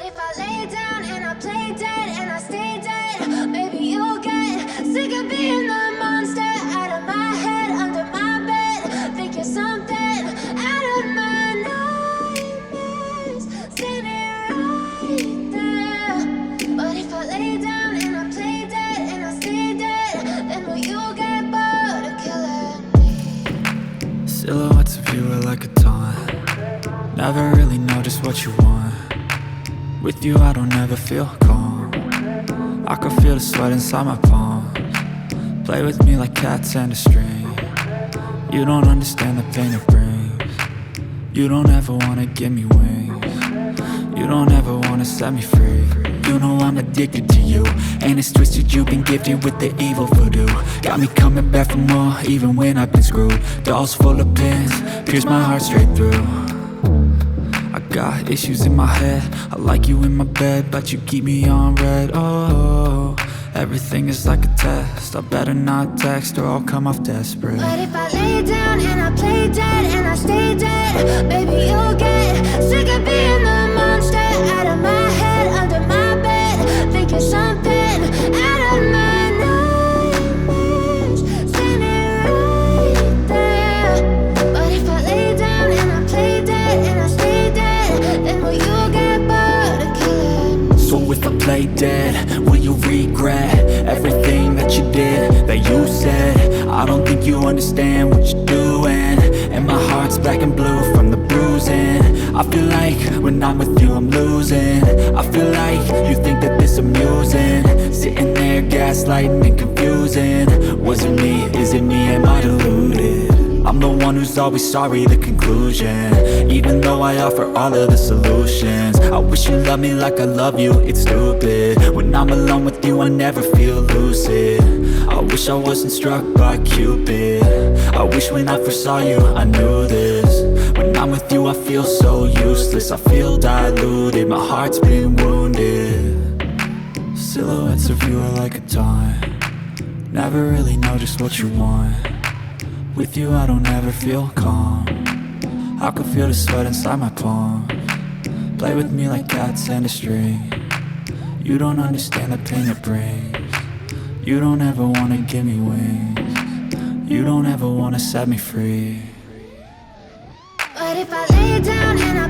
if I lay down and I play dead and I stay dead, maybe you'll get sick of being the monster out of my head, under my bed. Think you're something out of my nightmares, standing right there. But if I lay down and I play dead and I stay dead, then will you get bored of killing me? Silhouettes of you are like a taunt. Never really know just what you want. With you I don't ever feel calm. I can feel the sweat inside my palms. Play with me like cats and a string. You don't understand the pain it brings. You don't ever wanna give me wings. You don't ever wanna set me free. You know I'm addicted to you, and it's twisted, you've been gifted with the evil voodoo. Got me coming back for more, even when I've been screwed. Dolls full of pins, pierce my heart straight through. I got issues in my head, I like you in my bed, but you keep me on red. Oh, everything is like a test, I better not text or I'll come off desperate. But if I lay down and I play dead and I stay dead, baby you'll get sick of being the monster out of my head, under my bed. Think you're something out of my nightmares, standing right there. But if I lay down and I play dead and I stay dead, then will you get bored of killing me? So if I play dead, will you regret everything that you did, that you said? I don't think you understand what you're doing, and my heart's black and blue from the bruising. I feel like when I'm with you I'm losing. I feel like you think that this amusing, sitting there gaslighting and confusing. Was it me? Is it me? Am I deluded? I'm the one who's always sorry, the conclusion. Even though I offer all of the solutions, I wish you loved me like I love you, it's stupid. When I'm alone with you I never feel lucid. I wish I wasn't struck by Cupid. I wish when I first saw you I knew this. When I'm with you I feel so useless, I feel diluted, my heart's been wounded. Silhouettes of you are like a taunt. Never really know just what you want. With you I don't ever feel calm. I can feel the sweat inside my palms. Play with me like cats and a string. You don't understand the pain it brings. You don't ever wanna give me wings. You don't ever wanna set me free. But if I lay down and I